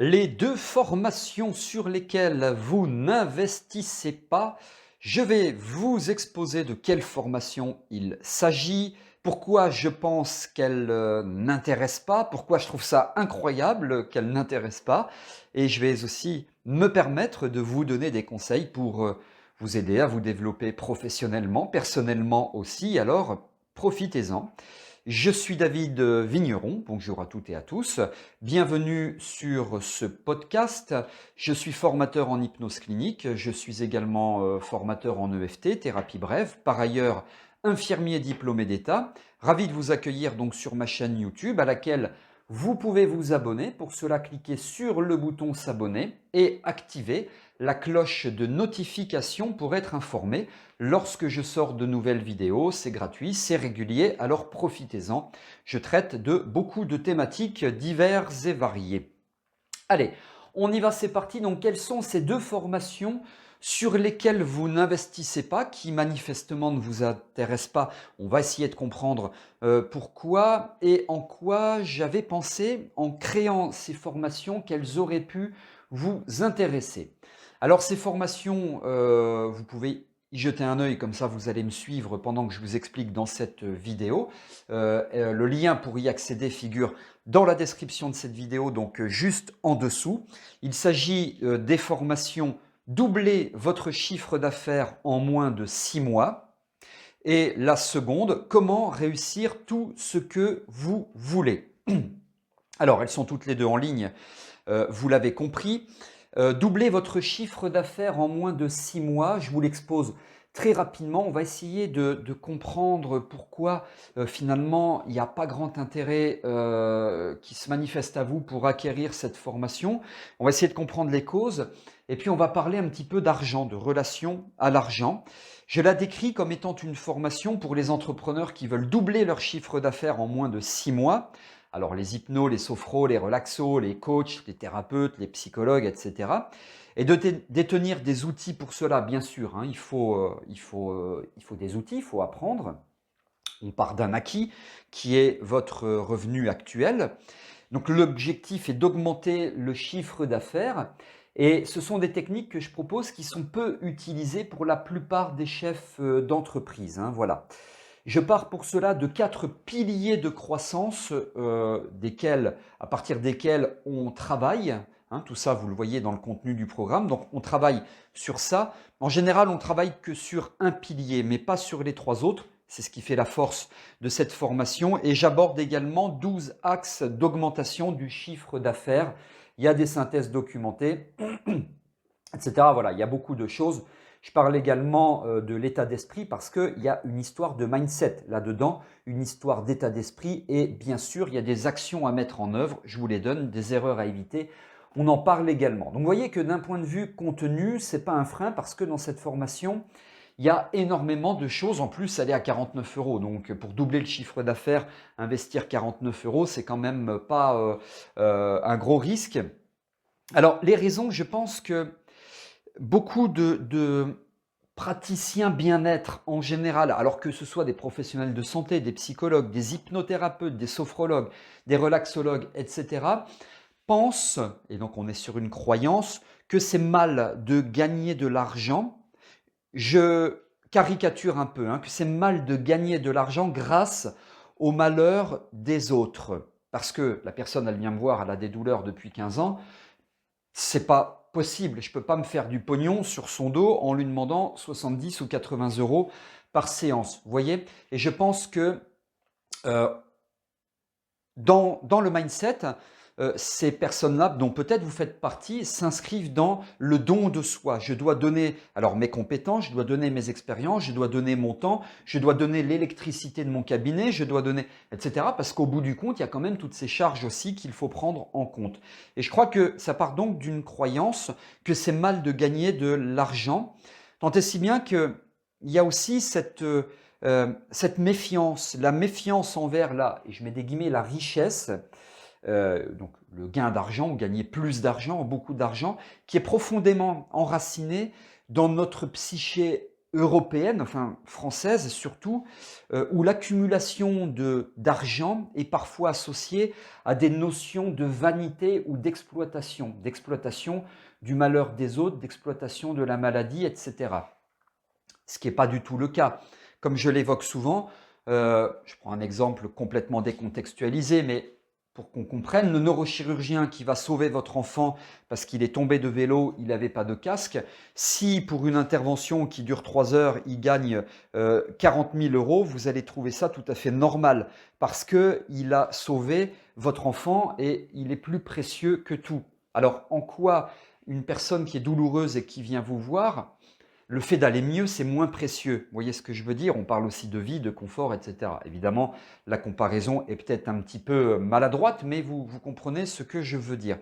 Les deux formations sur lesquelles vous n'investissez pas, je vais vous exposer de quelle formation il s'agit, pourquoi je pense qu'elle n'intéresse pas, pourquoi je trouve ça incroyable qu'elle n'intéresse pas, et je vais aussi me permettre de vous donner des conseils pour vous aider à vous développer professionnellement, personnellement aussi, alors profitez-en. Je suis David Vigneron, bonjour à toutes et à tous. Bienvenue sur ce podcast. Je suis formateur en hypnose clinique, je suis également formateur en EFT, thérapie brève, par ailleurs infirmier diplômé d'État. Ravi de vous accueillir donc sur ma chaîne YouTube à laquelle vous pouvez vous abonner. Pour cela, cliquez sur le bouton s'abonner et activez la cloche de notification pour être informé lorsque je sors de nouvelles vidéos. C'est gratuit, c'est régulier, alors profitez-en. Je traite de beaucoup de thématiques diverses et variées. Allez, on y va, c'est parti. Donc, quelles sont ces deux formations sur lesquelles vous n'investissez pas, qui manifestement ne vous intéressent pas? On va essayer de comprendre pourquoi et en quoi j'avais pensé, en créant ces formations, qu'elles auraient pu vous intéresser. Alors, ces formations, vous pouvez y jeter un œil, comme ça vous allez me suivre pendant que je vous explique dans cette vidéo. Le lien pour y accéder figure dans la description de cette vidéo, donc juste en dessous. Il s'agit des formations doubler votre chiffre d'affaires en moins de 6 mois. Et la seconde, comment réussir tout ce que vous voulez. Alors, elles sont toutes les deux en ligne, vous l'avez compris. Doubler votre chiffre d'affaires en moins de 6 mois, je vous l'expose très rapidement. On va essayer de comprendre pourquoi finalement il n'y a pas grand intérêt qui se manifeste à vous pour acquérir cette formation. On va essayer de comprendre les causes et puis on va parler un petit peu d'argent, de relation à l'argent. Je la décris comme étant une formation pour les entrepreneurs qui veulent doubler leur chiffre d'affaires en moins de 6 mois. Alors les hypnos, les sophros, les relaxos, les coachs, les thérapeutes, les psychologues, etc. Et de détenir des outils pour cela, bien sûr, hein, il faut des outils, il faut apprendre. On part d'un acquis qui est votre revenu actuel. Donc l'objectif est d'augmenter le chiffre d'affaires. Et ce sont des techniques que je propose qui sont peu utilisées pour la plupart des chefs d'entreprise. Hein, voilà. Je pars pour cela de 4 piliers de croissance à partir desquels on travaille. Hein, tout ça, vous le voyez dans le contenu du programme. Donc, on travaille sur ça. En général, on ne travaille que sur un pilier, mais pas sur les 3 autres. C'est ce qui fait la force de cette formation. Et j'aborde également 12 axes d'augmentation du chiffre d'affaires. Il y a des synthèses documentées, etc. Voilà, il y a beaucoup de choses. Je parle également de l'état d'esprit parce qu'il y a une histoire de mindset là-dedans, une histoire d'état d'esprit et bien sûr, il y a des actions à mettre en œuvre. Je vous les donne, des erreurs à éviter. On en parle également. Donc, vous voyez que d'un point de vue contenu, ce n'est pas un frein parce que dans cette formation, il y a énormément de choses. En plus, elle est à 49 €. Donc, pour doubler le chiffre d'affaires, investir 49 €, c'est quand même pas un gros risque. Alors, les raisons, je pense que beaucoup de praticiens bien-être en général, alors que ce soit des professionnels de santé, des psychologues, des hypnothérapeutes, des sophrologues, des relaxologues, etc., pensent, et donc on est sur une croyance, que c'est mal de gagner de l'argent. Je caricature un peu, hein, que c'est mal de gagner de l'argent grâce au malheur des autres. Parce que la personne, elle vient me voir, elle a des douleurs depuis 15 ans, c'est pas possible. Je peux pas me faire du pognon sur son dos en lui demandant 70 ou 80 € par séance. Vous voyez? Et je pense que euh, dans le mindset, ces personnes-là, dont peut-être vous faites partie, s'inscrivent dans le don de soi. Je dois donner alors mes compétences, je dois donner mes expériences, je dois donner mon temps, je dois donner l'électricité de mon cabinet, je dois donner, etc. Parce qu'au bout du compte, il y a quand même toutes ces charges aussi qu'il faut prendre en compte. Et je crois que ça part donc d'une croyance que c'est mal de gagner de l'argent, tant et si bien qu'il y a aussi cette méfiance, la méfiance envers et je mets des guillemets, la richesse, donc le gain d'argent ou gagner plus d'argent, beaucoup d'argent, qui est profondément enraciné dans notre psyché européenne, enfin française surtout, où l'accumulation d'argent est parfois associée à des notions de vanité ou d'exploitation du malheur des autres, d'exploitation de la maladie, etc. Ce qui n'est pas du tout le cas. Comme je l'évoque souvent, je prends un exemple complètement décontextualisé, mais pour qu'on comprenne, le neurochirurgien qui va sauver votre enfant parce qu'il est tombé de vélo, il n'avait pas de casque, si pour une intervention qui dure 3 heures, il gagne 40 000 euros, vous allez trouver ça tout à fait normal parce qu'il a sauvé votre enfant et il est plus précieux que tout. Alors en quoi une personne qui est douloureuse et qui vient vous voir, le fait d'aller mieux, c'est moins précieux. Vous voyez ce que je veux dire? On parle aussi de vie, de confort, etc. Évidemment, la comparaison est peut-être un petit peu maladroite, mais vous comprenez ce que je veux dire.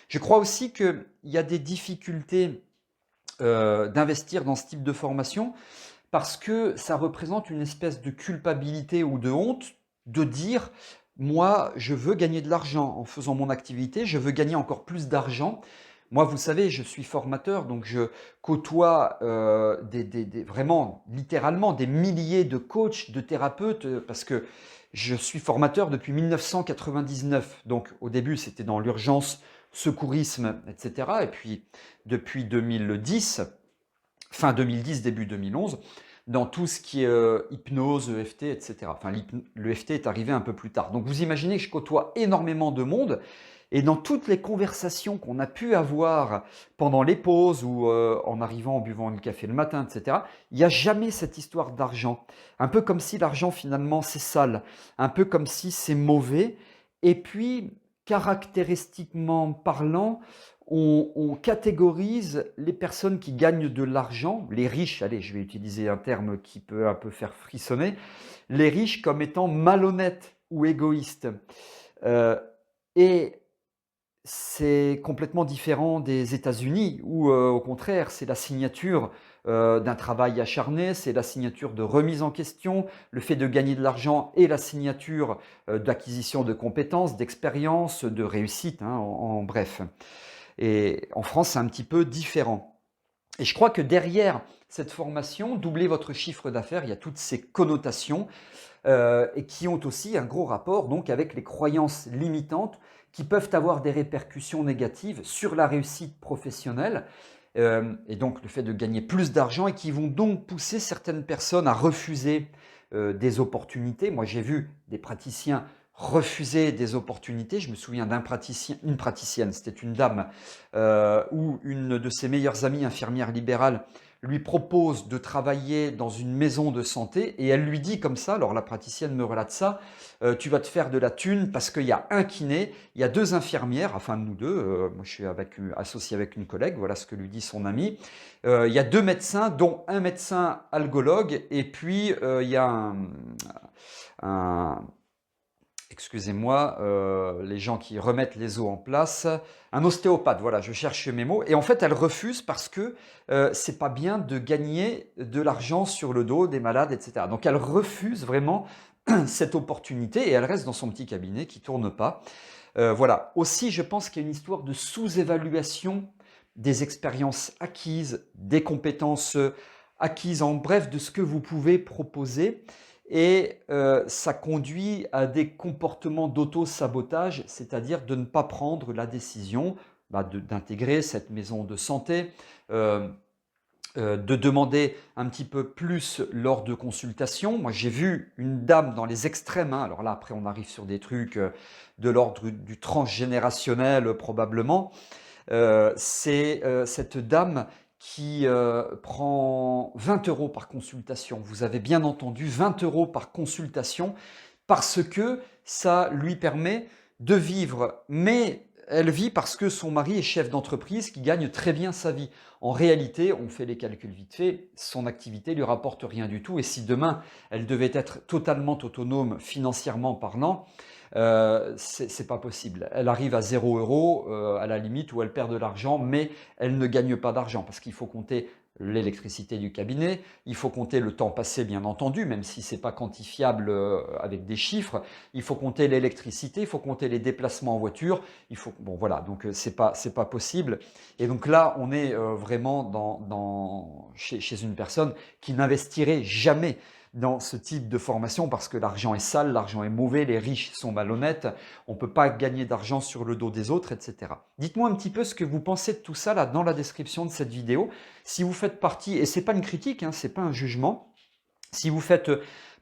Je crois aussi qu'il y a des difficultés d'investir dans ce type de formation parce que ça représente une espèce de culpabilité ou de honte de dire, moi, je veux gagner de l'argent en faisant mon activité, je veux gagner encore plus d'argent. Moi, vous savez, je suis formateur, donc je côtoie vraiment, littéralement, des milliers de coachs, de thérapeutes, parce que je suis formateur depuis 1999. Donc, au début, c'était dans l'urgence, secourisme, etc. Et puis, depuis 2010, fin 2010, début 2011, dans tout ce qui est hypnose, EFT, etc. Enfin, l'EFT est arrivé un peu plus tard. Donc, vous imaginez que je côtoie énormément de monde. Et dans toutes les conversations qu'on a pu avoir pendant les pauses ou en arrivant en buvant le café le matin, etc., il n'y a jamais cette histoire d'argent. Un peu comme si l'argent finalement c'est sale, un peu comme si c'est mauvais. Et puis, caractéristiquement parlant, on catégorise les personnes qui gagnent de l'argent, les riches, allez, je vais utiliser un terme qui peut un peu faire frissonner, les riches comme étant malhonnêtes ou égoïstes. Euh, et c'est complètement différent des États-Unis où, au contraire, c'est la signature d'un travail acharné, c'est la signature de remise en question, le fait de gagner de l'argent et la signature d'acquisition de compétences, d'expérience, de réussite, hein, en bref. Et en France, c'est un petit peu différent. Et je crois que derrière cette formation, doubler votre chiffre d'affaires, il y a toutes ces connotations et qui ont aussi un gros rapport donc avec les croyances limitantes qui peuvent avoir des répercussions négatives sur la réussite professionnelle et donc le fait de gagner plus d'argent et qui vont donc pousser certaines personnes à refuser des opportunités. Moi, j'ai vu des praticiens refuser des opportunités. Je me souviens une praticienne, c'était une dame, où une de ses meilleures amies, infirmière libérale, lui propose de travailler dans une maison de santé et elle lui dit comme ça, alors la praticienne me relate ça, tu vas te faire de la thune parce qu'il y a un kiné, il y a 2 infirmières, enfin nous deux, moi je suis associé avec une collègue, voilà ce que lui dit son ami, il y a 2 médecins dont un médecin algologue et puis il y a un excusez-moi, les gens qui remettent les os en place, un ostéopathe, voilà, je cherche mes mots. Et en fait, elle refuse parce que c'est pas bien de gagner de l'argent sur le dos des malades, etc. Donc elle refuse vraiment cette opportunité et elle reste dans son petit cabinet qui tourne pas. Voilà. Aussi, je pense qu'il y a une histoire de sous-évaluation des expériences acquises, des compétences acquises, en bref, de ce que vous pouvez proposer. Et ça conduit à des comportements d'auto-sabotage, c'est-à-dire de ne pas prendre la décision d'intégrer cette maison de santé, euh, de demander un petit peu plus lors de consultations. Moi, j'ai vu une dame dans les extrêmes, hein, alors là, après, on arrive sur des trucs de l'ordre du transgénérationnel probablement. C'est cette dame qui prend 20 euros par consultation. Vous avez bien entendu, 20 euros par consultation, parce que ça lui permet de vivre. Mais elle vit parce que son mari est chef d'entreprise qui gagne très bien sa vie. En réalité, on fait les calculs vite fait, son activité lui rapporte rien du tout. Et si demain, elle devait être totalement autonome financièrement parlant, c'est pas possible. Elle arrive à 0 euros à la limite où elle perd de l'argent, mais elle ne gagne pas d'argent parce qu'il faut compter l'électricité du cabinet, il faut compter le temps passé bien entendu, même si ce n'est pas quantifiable avec des chiffres, il faut compter l'électricité, il faut compter les déplacements en voiture, bon voilà, donc c'est pas possible. Et donc là, on est vraiment chez une personne qui n'investirait jamais dans ce type de formation parce que l'argent est sale, l'argent est mauvais, les riches sont malhonnêtes, on ne peut pas gagner d'argent sur le dos des autres, etc. Dites-moi un petit peu ce que vous pensez de tout ça là dans la description de cette vidéo. Si vous faites partie, et ce n'est pas une critique, ce n'est pas un jugement, si vous faites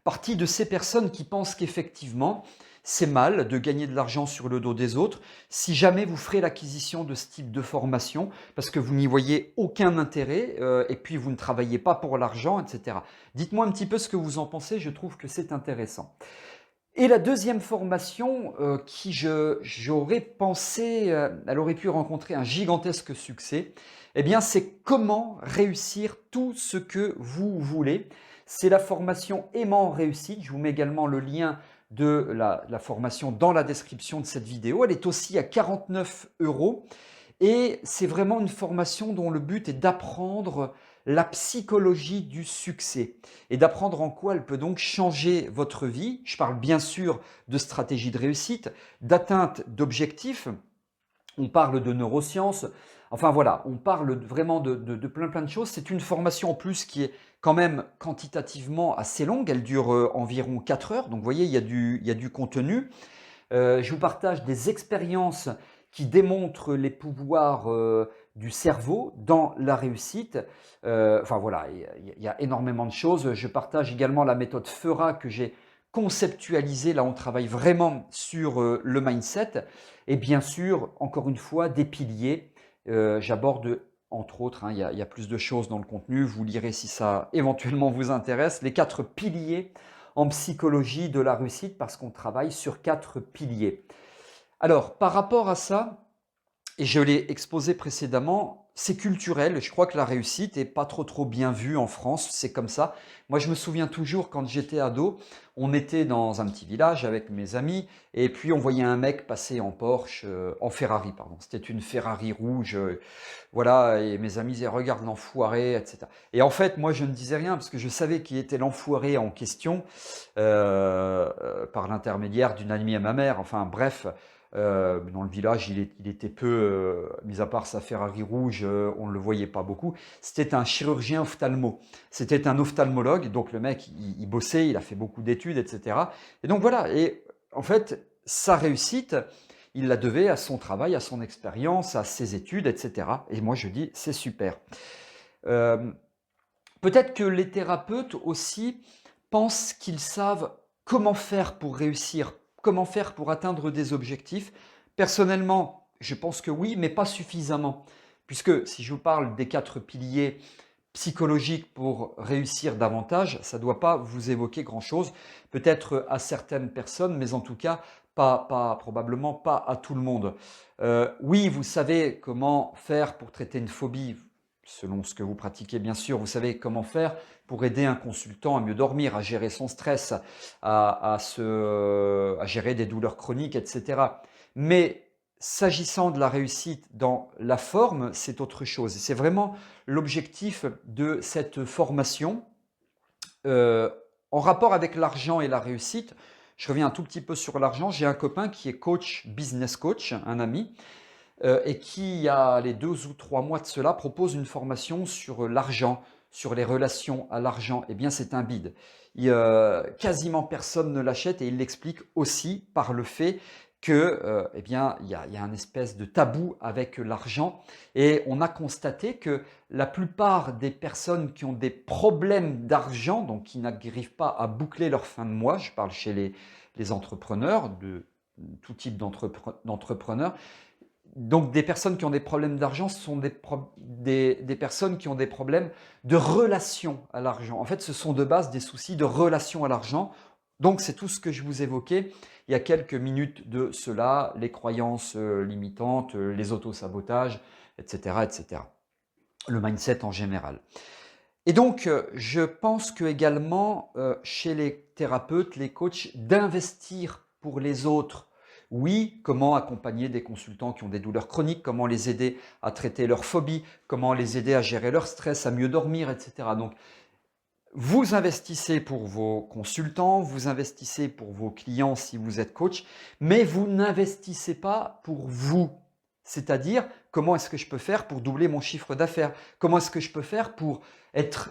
partie de ces personnes qui pensent qu'effectivement, c'est mal de gagner de l'argent sur le dos des autres, si jamais vous ferez l'acquisition de ce type de formation, parce que vous n'y voyez aucun intérêt, et puis vous ne travaillez pas pour l'argent, etc. Dites-moi un petit peu ce que vous en pensez, je trouve que c'est intéressant. Et la deuxième formation qui j'aurais pensé, elle aurait pu rencontrer un gigantesque succès, eh bien c'est comment réussir tout ce que vous voulez. C'est la formation Aimant Réussite. Je vous mets également le lien de la formation dans la description de cette vidéo. Elle est aussi à 49 € et c'est vraiment une formation dont le but est d'apprendre la psychologie du succès et d'apprendre en quoi elle peut donc changer votre vie. Je parle bien sûr de stratégie de réussite, d'atteinte d'objectifs, on parle de neurosciences, enfin voilà, on parle vraiment de plein de choses. C'est une formation en plus qui est quand même quantitativement assez longue, elle dure environ 4 heures, donc vous voyez, il y a du contenu. Je vous partage des expériences qui démontrent les pouvoirs du cerveau dans la réussite. Enfin voilà, il y a énormément de choses. Je partage également la méthode FERA que j'ai conceptualisée. Là, on travaille vraiment sur le mindset. Et bien sûr, encore une fois, des piliers. J'aborde entre autres, il y a plus de choses dans le contenu. Vous lirez si ça éventuellement vous intéresse. Les 4 piliers en psychologie de la réussite parce qu'on travaille sur 4 piliers. Alors, par rapport à ça, et je l'ai exposé précédemment, c'est culturel. Je crois que la réussite n'est pas trop bien vue en France, c'est comme ça. Moi, je me souviens toujours quand j'étais ado, on était dans un petit village avec mes amis et puis on voyait un mec passer en Porsche, en Ferrari, pardon. C'était une Ferrari rouge, voilà, et mes amis disaient regarde l'enfoiré, etc. Et en fait, moi, je ne disais rien parce que je savais qui était l'enfoiré en question par l'intermédiaire d'une amie à ma mère. Enfin, bref. Dans le village, il était peu, mis à part sa Ferrari rouge, on ne le voyait pas beaucoup. C'était un chirurgien ophtalmo. C'était un ophtalmologue, donc le mec, il bossait, il a fait beaucoup d'études, etc. Et donc voilà, et en fait, sa réussite, il la devait à son travail, à son expérience, à ses études, etc. Et moi, je dis, c'est super. Euh, Peut-être que les thérapeutes aussi pensent qu'ils savent comment faire pour réussir, comment faire pour atteindre des objectifs. Personnellement, je pense que oui, mais pas suffisamment. Puisque si je vous parle des 4 piliers psychologiques pour réussir davantage, ça ne doit pas vous évoquer grand-chose. Peut-être à certaines personnes, mais en tout cas, probablement pas à tout le monde. Oui, vous savez comment faire pour traiter une phobie, selon ce que vous pratiquez bien sûr, vous savez comment faire pour aider un consultant à mieux dormir, à gérer son stress, à gérer des douleurs chroniques, etc. Mais s'agissant de la réussite dans la forme, c'est autre chose. Et c'est vraiment l'objectif de cette formation euh, en rapport avec l'argent et la réussite. Je reviens un tout petit peu sur l'argent. J'ai un copain qui est coach, business coach, un ami, et qui, il y a les 2 ou 3 mois de cela, propose une formation sur l'argent, sur les relations à l'argent. Eh bien, c'est un bide. Quasiment personne ne l'achète et il l'explique aussi par le fait que, eh bien, il y a un espèce de tabou avec l'argent et on a constaté que la plupart des personnes qui ont des problèmes d'argent, donc qui n'arrivent pas à boucler leur fin de mois, je parle chez les entrepreneurs, de tout type d'entrepreneurs, donc des personnes qui ont des problèmes d'argent, ce sont des personnes qui ont des problèmes de relation à l'argent. En fait, ce sont de base des soucis de relation à l'argent. Donc c'est tout ce que je vous évoquais il y a quelques minutes de cela, les croyances limitantes, les autosabotages, etc., etc. Le mindset en général. Et donc, je pense que également chez les thérapeutes, les coachs, d'investir pour les autres Oui, comment accompagner des consultants qui ont des douleurs chroniques, comment les aider à traiter leurs phobies, comment les aider à gérer leur stress, à mieux dormir, etc. Donc, vous investissez pour vos consultants, vous investissez pour vos clients si vous êtes coach, mais vous n'investissez pas pour vous. C'est-à-dire, comment est-ce que je peux faire pour doubler mon chiffre d'affaires? Comment est-ce que je peux faire pour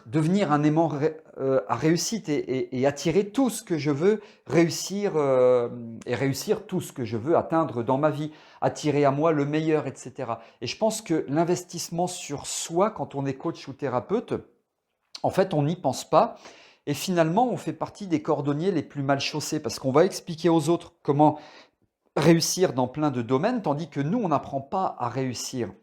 devenir un aimant à réussite et attirer tout ce que je veux réussir et réussir tout ce que je veux atteindre dans ma vie, attirer à moi le meilleur, etc. Et je pense que l'investissement sur soi, quand on est coach ou thérapeute, en fait, on n'y pense pas et finalement, on fait partie des cordonniers les plus mal chaussés parce qu'on va expliquer aux autres comment réussir dans plein de domaines, tandis que nous, on n'apprend pas à réussir.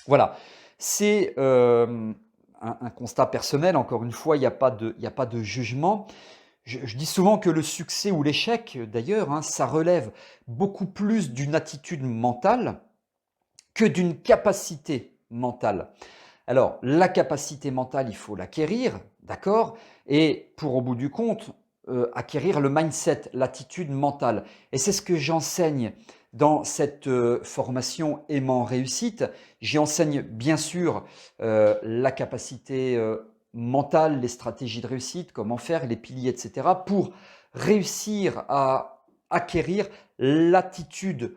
Voilà, c'est un constat personnel. Encore une fois, il y a pas de jugement. Je dis souvent que le succès ou l'échec, d'ailleurs, hein, ça relève beaucoup plus d'une attitude mentale que d'une capacité mentale. Alors, la capacité mentale, il faut l'acquérir, d'accord? Et pour, au bout du compte, acquérir le mindset, l'attitude mentale. Et c'est ce que j'enseigne dans cette formation Aimant Réussite. J'y enseigne bien sûr la capacité mentale, les stratégies de réussite, comment faire, les piliers, etc. pour réussir à acquérir l'attitude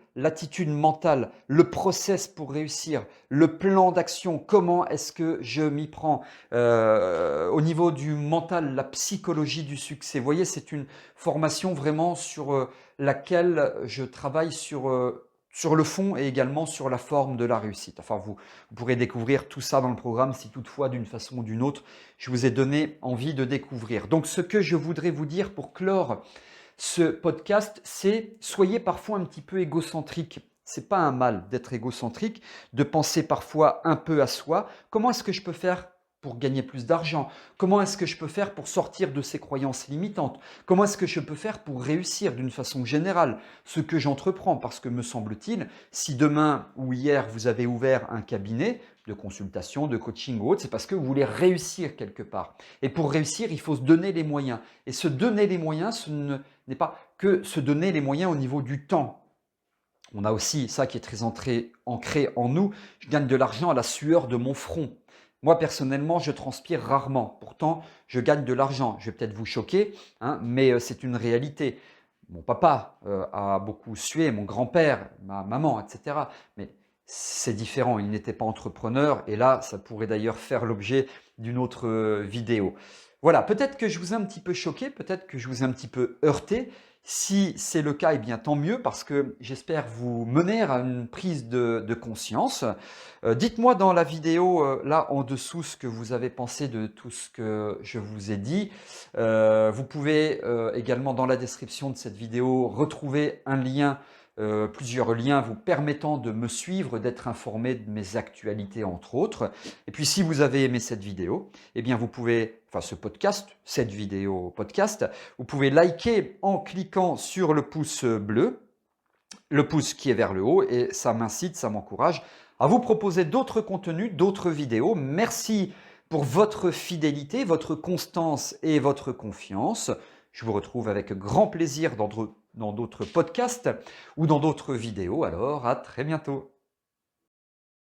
mentale, le process pour réussir, le plan d'action, comment est-ce que je m'y prends au niveau du mental, la psychologie du succès. Vous voyez, c'est une formation vraiment sur laquelle je travaille sur le fond et également sur la forme de la réussite. Enfin, vous pourrez découvrir tout ça dans le programme si toutefois, d'une façon ou d'une autre, je vous ai donné envie de découvrir. Donc, ce que je voudrais vous dire pour clore ce podcast, c'est soyez parfois un petit peu égocentrique. C'est pas un mal d'être égocentrique, de penser parfois un peu à soi. Comment est-ce que je peux faire pour gagner plus d'argent? Comment est-ce que je peux faire pour sortir de ces croyances limitantes? Comment est-ce que je peux faire pour réussir d'une façon générale ce que j'entreprends? Parce que me semble-t-il, si demain ou hier vous avez ouvert un cabinet de consultation, de coaching ou autre, c'est parce que vous voulez réussir quelque part. Et pour réussir, il faut se donner les moyens. Et se donner les moyens, ce n'est pas que se donner les moyens au niveau du temps. On a aussi ça qui est très ancré en nous. Je gagne de l'argent à la sueur de mon front. Moi, personnellement, je transpire rarement. Pourtant, je gagne de l'argent. Je vais peut-être vous choquer, hein, mais c'est une réalité. Mon papa a beaucoup sué, mon grand-père, ma maman, etc. Mais c'est différent. Il n'était pas entrepreneur. Et là, ça pourrait d'ailleurs faire l'objet d'une autre vidéo. Voilà, peut-être que je vous ai un petit peu choqué, peut-être que je vous ai un petit peu heurté. Si c'est le cas, eh bien tant mieux parce que j'espère vous mener à une prise de conscience. Dites-moi dans la vidéo là en dessous ce que vous avez pensé de tout ce que je vous ai dit. Vous pouvez également dans la description de cette vidéo retrouver un lien, plusieurs liens vous permettant de me suivre, d'être informé de mes actualités entre autres. Et puis si vous avez aimé cette vidéo, eh bien vous pouvez, enfin ce podcast, cette vidéo podcast, vous pouvez liker en cliquant sur le pouce bleu, le pouce qui est vers le haut, et ça m'incite, ça m'encourage à vous proposer d'autres contenus, d'autres vidéos. Merci pour votre fidélité, votre constance et votre confiance. Je vous retrouve avec grand plaisir dans d'autres podcasts ou dans d'autres vidéos. Alors, à très bientôt.